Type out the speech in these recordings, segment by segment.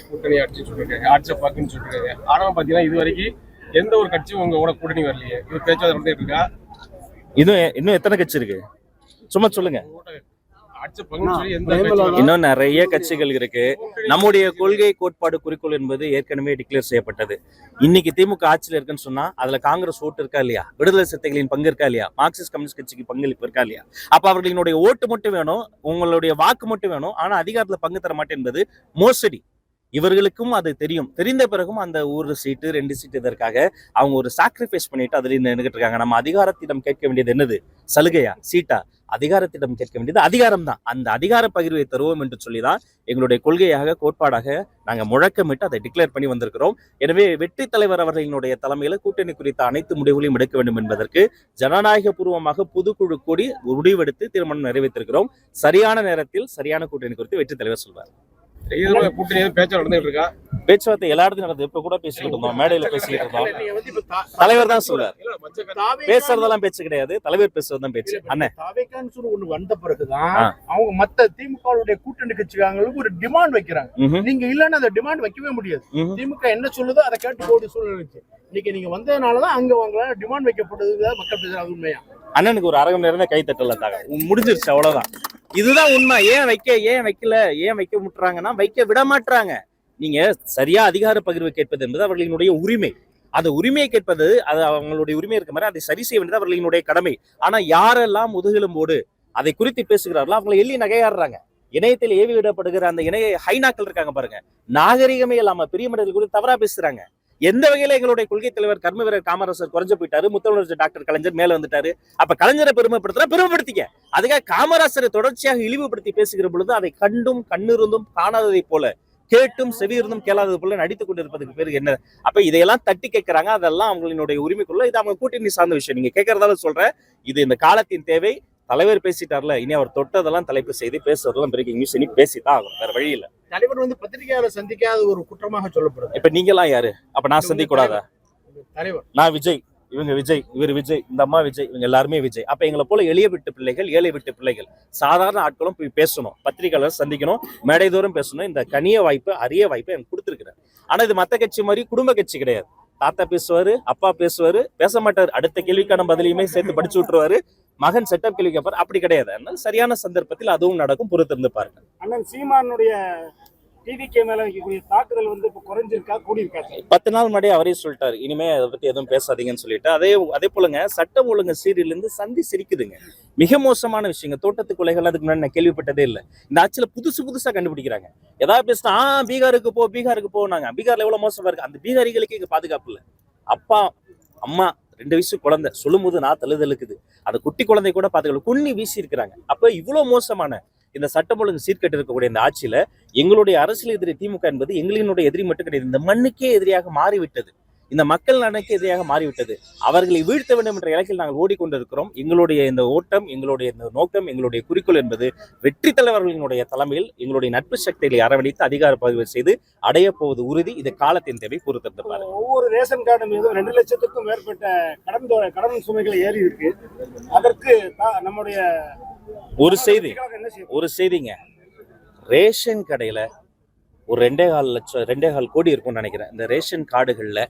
கூட்டணி ஆட்சி பாக்குன்னு சொல்லிருக்காங்க. ஆனா பாத்தீங்கன்னா இது வரைக்கும் எந்த ஒரு கட்சியும் உங்க கூட கூட்டணி வரலையே. இது பேச்சுவார்த்தை நடந்துட்டு இருக்கா? இன்னும் எத்தனை கட்சி இருக்கு சும்மா சொல்லுங்க. இன்னும் இன்னும் நிறைய கட்சிகள் இருக்கு. நம்முடைய கொள்கை கோட்பாடு குறிக்கோள் என்பது ஏற்கனவே டிக்ளேர் செய்யப்பட்டது. இன்னைக்கு திமுக ஆட்சியில் இருக்குன்னு சொன்னா அதுல காங்கிரஸ் ஓட்டு இருக்கா இல்லையா, விடுதலை சிறுத்தைகளின் பங்கு இருக்கா இல்லையா, மார்க்சிஸ்ட் கம்யூனிஸ்ட் கட்சிக்கு பங்களிப்பு இருக்கா இல்லையா? அப்ப அவர்களினுடைய ஓட்டு மட்டும் வேணும், உங்களுடைய வாக்கு மட்டும் வேணும், ஆனா அதிகாரத்துல பங்கு தர மாட்டேன் என்பது மோசடி. இவர்களுக்கும் அது தெரியும். தெரிந்த பிறகும் அந்த ஒரு சீட்டு 2 சீட்டு இதற்காக அவங்க ஒரு சாக்ரிஃபைஸ் பண்ணிட்டு அதுல நின்றுட்டு இருக்காங்க. நம்ம அதிகாரத்திடம் கேட்க வேண்டியது என்னது? சலுகையா, சீட்டா? அதிகாரத்திடம் கேட்க வேண்டியது அதிகாரம் தான். அந்த அதிகார பகிர்வை தருவோம் என்று சொல்லிதான் எங்களுடைய கொள்கையாக கோட்பாடாக நாங்க முழக்கமிட்டு அதை டிக்ளேர் பண்ணி வந்திருக்கிறோம். எனவே வெற்றி தலைவர் அவர்களினுடைய தலைமையில கூட்டணி குறித்த அனைத்து முடிவுகளையும் எடுக்க வேண்டும் என்பதற்கு ஜனநாயக பூர்வமாக பொதுக்குழு கூடி முடிவெடுத்து தீர்மானம் நிறைவேற்றிருக்கிறோம். சரியான நேரத்தில் சரியான கூட்டணி குறித்து வெற்றி தலைவர் சொல்வார். கூட்டணி பேச்சுவார்த்தை எல்லா இடத்துலையும் நடந்தது. இப்ப கூட பேசிக்கிட்டு இருந்தோம், மேடையில பேசிக்கிட்டு இருந்தோம். தலைவர் தான் சொல்றார். பேசுறதெல்லாம் பேச்சு கிடையாது, தலைவர் பேசுறதுதான் பேச்சு. அண்ணன் ஒண்ணு வந்த பிறகுதான் அவங்க மத்த திமுக கூட்டணி கட்சிக்காரங்களுக்கு ஒரு டிமாண்ட் வைக்கிறாங்க. நீங்க இல்லன்னா அந்த டிமாண்ட் வைக்கவே முடியாது. திமுக என்ன சொல்லுதோ அதை கேட்டு போட்டு சூழ்நிலை இன்னைக்கு நீங்க வந்ததுனாலதான் அங்க வாங்கலாம் டிமாண்ட் வைக்கப்படுது. மக்கள் பேசுறாங்க உண்மையா? அண்ணனுக்கு ஒரு 1/2 மணி நேரம் கை தட்டல முடிஞ்சிருச்சு, அவ்வளவுதான். இதுதான் உண்மை. ஏன் வைக்கல, ஏன் வைக்க முட்டுறாங்கன்னா வைக்க விட மாட்டாங்க. நீங்க சரியா அதிகார பகிர்வு கேட்பது என்பது அவர்களினுடைய உரிமை. அந்த உரிமையை கேட்பது அது அவங்களுடைய உரிமை இருக்க மாதிரி அதை சரி செய்ய வேண்டியது அவர்களினுடைய கடமை. ஆனா யாரெல்லாம் முதுகெலும்போடு அதை குறித்து பேசுகிறார்களோ அவங்களை எள்ளி நகையாடுறாங்க. இணையத்தில் ஏவி விடப்படுகிற அந்த இணைய ஹைனாக்கள் இருக்காங்க பாருங்க, நாகரிகமே இல்லாம பெரிய மனிதர்கள் குறித்து தவறா பேசுறாங்க. எந்த வகையில எங்களுடைய கொள்கை தலைவர் கர்ம வீரர் காமராசர் குறைஞ்சு போயிட்டாரு, முத்தமிழர் டாக்டர் கலைஞர் மேல வந்துட்டாரு. அப்ப கலைஞரை பெருமைப்படுத்திக்க, அதுக்காக காமராசரை தொடர்ச்சியாக இழிவுபடுத்தி பேசுகிற பொழுது அதை கண்டும் கண்ணிருந்தும் காணாததை போல, கேட்டும் செவியிருந்தும் கேளாதது போல நடித்துக் கொண்டிருப்பதுக்கு பேரு என்ன? அப்ப இதையெல்லாம் தட்டி கேட்கிறாங்க. அதெல்லாம் அவங்களுடைய உரிமைக்குள்ள, இது அவங்க கூட்டணி சார்ந்த விஷயம். நீங்க கேட்கறதால சொல்றேன், இது இந்த காலத்தின் தேவை. தலைவர் பேசிட்டார்ல, இனி அவர் தொட்டதெல்லாம் தலைப்பு செய்து பேசுறதெல்லாம் பிரேக்கிங் நியூஸ் இனி பேசித்தான் ஆகும், வேற வழி இல்ல. தலைவர் பத்திரிகையாளர் சந்திக்காத ஒரு குற்றமாக சொல்லப்படுது. இப்ப நீங்க எல்லாம் யாரு? அப்ப நான் சந்திக்க கூடாதா? தலைவர் நான் விஜய், இவங்க விஜய், இவர் விஜய், இந்த அம்மா விஜய், இவங்க எல்லாருமே விஜய். அப்ப எங்களை போல எளிய விட்டு பிள்ளைகள், ஏழை விட்டு பிள்ளைகள், சாதாரண ஆட்களும் போய் பேசணும், பத்திரிகையாளர் சந்திக்கணும், மேடைதோறும் பேசணும். இந்த கனிய வாய்ப்பு, அரிய வாய்ப்பை எனக்கு கொடுத்துருக்கிறேன். ஆனா இது மத்த கட்சி மாதிரி குடும்ப கட்சி கிடையாது. தாத்தா பேசுவாரு, அப்பா பேசுவாரு, பேச மாட்டாரு, அடுத்த கேள்விக்கான பதிலையுமே சேர்த்து படிச்சு விட்டுருவாரு, மகன் செட்டப் கேள்வி கேட்பாரு. அப்படி கிடையாது. அதனால சரியான சந்தர்ப்பத்தில் அதுவும் நடக்கும், பொறுத்திருந்து பாருங்க. அண்ணன் சீமானுடைய டிவிகே மேல வைக்கக்கூடிய தாக்குதல் இப்ப குறைஞ்சிருக்கா, கூடியிருக்கா? 10 நாள் முன்னாடி அவரே சொல்லிட்டாரு, இனிமே அதை பத்தி எதுவும் பேசாதீங்கன்னு சொல்லிட்டு. அதே போலங்க சட்டம் ஒழுங்கு சீரியல் இருந்து சந்தி சிரிக்குதுங்க. மிக மோசமான விஷயங்க. தோட்டத்து கொலைகள் அதுக்கு முன்னாடி நான் கேள்விப்பட்டதே இல்லை. இந்த ஆட்சியில புதுசா கண்டுபிடிக்கிறாங்க. ஏதாவது பேசினா பீகாருக்கு போனாங்க. பீகார்ல எவ்வளவு மோசமா இருக்கு. அந்த பீகாரிகளுக்கு இங்க பாதுகாப்பு இல்லை. அப்பா அம்மா 2 வயசு குழந்தை சொல்லும் போது நான் தழுதலுக்குது. அந்த குட்டி குழந்தை கூட பாத்துக்கலாம், குன்னி வீசி இருக்கிறாங்க. அப்ப இவ்வளவு மோசமான இந்த சட்டம் ஒழுங்கு சீர்கட்டு இருக்கக்கூடிய இந்த ஆட்சியில எங்களுடைய அரசியல் எதிரி திமுக என்பது எங்களினுடைய எதிரி மட்டும் கிடையாது, இந்த மண்ணுக்கே எதிரியாக மாறிவிட்டது, இந்த மக்கள் நலனுக்கு எதிராக மாறிவிட்டது. அவர்களை வீழ்த்த வேண்டும் என்ற இலக்கில் நாங்கள் ஓடிக்கொண்டிருக்கிறோம். எங்களுடைய இந்த ஓட்டம், எங்களுடைய இந்த நோக்கம், எங்களுடைய குறிக்கோள் என்பது வெற்றி தலைவர்களினுடைய தலைமையில் எங்களுடைய நட்பு சக்திகளை அரவணைத்து அதிகார பகிர்வு செய்து அடைய போவது உறுதி. இது காலத்தின் தேவை, பொறுத்திருப்பாரு. ஒவ்வொரு ரேஷன் கார்டு மீதும் 2 லட்சத்துக்கும் மேற்பட்ட கடன் சுமைகள் ஏறி இருக்கு. அதற்கு நம்முடைய ஒரு செய்திங்க, ரேஷன் கடையில ஒரு 2.25 கோடி இருக்கும்னு நினைக்கிறேன். இந்த ரேஷன் கார்டுகள்ல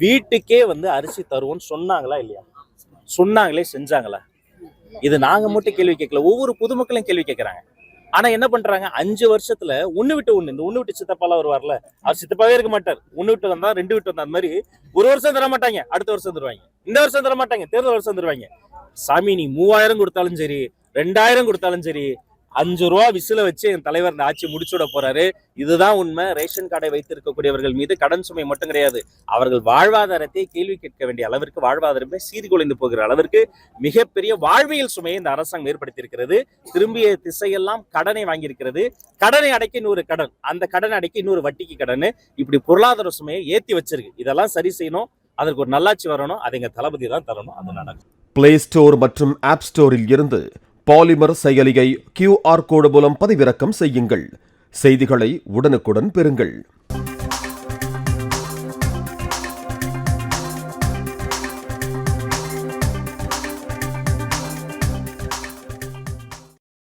வீட்டுக்கே அரிசி தருவோம்னு சொன்னாங்களா இல்லையா? சொன்னாங்களே, செஞ்சாங்களா? இது நாங்க மட்டும் கேள்வி கேட்கல, ஒவ்வொரு பொதுமக்களும் கேள்வி கேட்கறாங்க. ஆனா என்ன பண்றாங்க, 5 வருஷத்துல ஒண்ணு விட்டு ஒண்ணு, இந்த ஒண்ணு விட்டு சித்தப்பாலாம் வருவார்ல, அவர் சித்தப்பாவே இருக்க மாட்டார். 1 விட்டு வந்தா 2 விட்டு வந்தா, அந்த மாதிரி ஒரு வருஷம் தர மாட்டாங்க, அடுத்த வருஷம் தருவாங்க, இந்த வருஷம் தர மாட்டாங்க, தேர்தல் வருஷம் தருவாங்க. சாமி, நீ 3000 கொடுத்தாலும் சரி, 2000 கொடுத்தாலும் சரி, 5 ரூபா விசில வச்சு என் தலைவர் இந்த ஆட்சி முடிச்சுட போறாரு. இதுதான் உண்மை. ரேஷன் கார்டை வைத்திருக்கக்கூடியவர்கள் மீது கடன் சுமை மட்டும் கிடையாது, அவர்கள் வாழ்வாதாரத்தை கேள்வி கேட்க வேண்டிய அளவிற்கு, வாழ்வாதாரமே சீர்குலைந்து போகிற அளவிற்கு மிகப்பெரிய வாழ்வியல் சுமையை இந்த அரசாங்கம் ஏற்படுத்தியிருக்கிறது. திரும்பிய திசையெல்லாம் கடனை வாங்கியிருக்கிறது. கடனை அடைக்க இன்னொரு கடன், அந்த கடன் அடைக்க இன்னொரு வட்டிக்கு கடன், இப்படி பொருளாதார சுமையை ஏற்றி வச்சிருக்கு. இதெல்லாம் சரி செய்யணும், அதற்கு ஒரு நல்லாட்சி வரணும், அது எங்க தளபதி தான் தரணும். அது நடக்கும். பிளே ஸ்டோர் மற்றும் ஆப் ஸ்டோரில் இருந்து பாலிமர் செயலியை QR கோடு மூலம் பதிவிறக்கம் செய்யுங்கள். செய்திகளை உடனுக்குடன் பெறுங்கள்.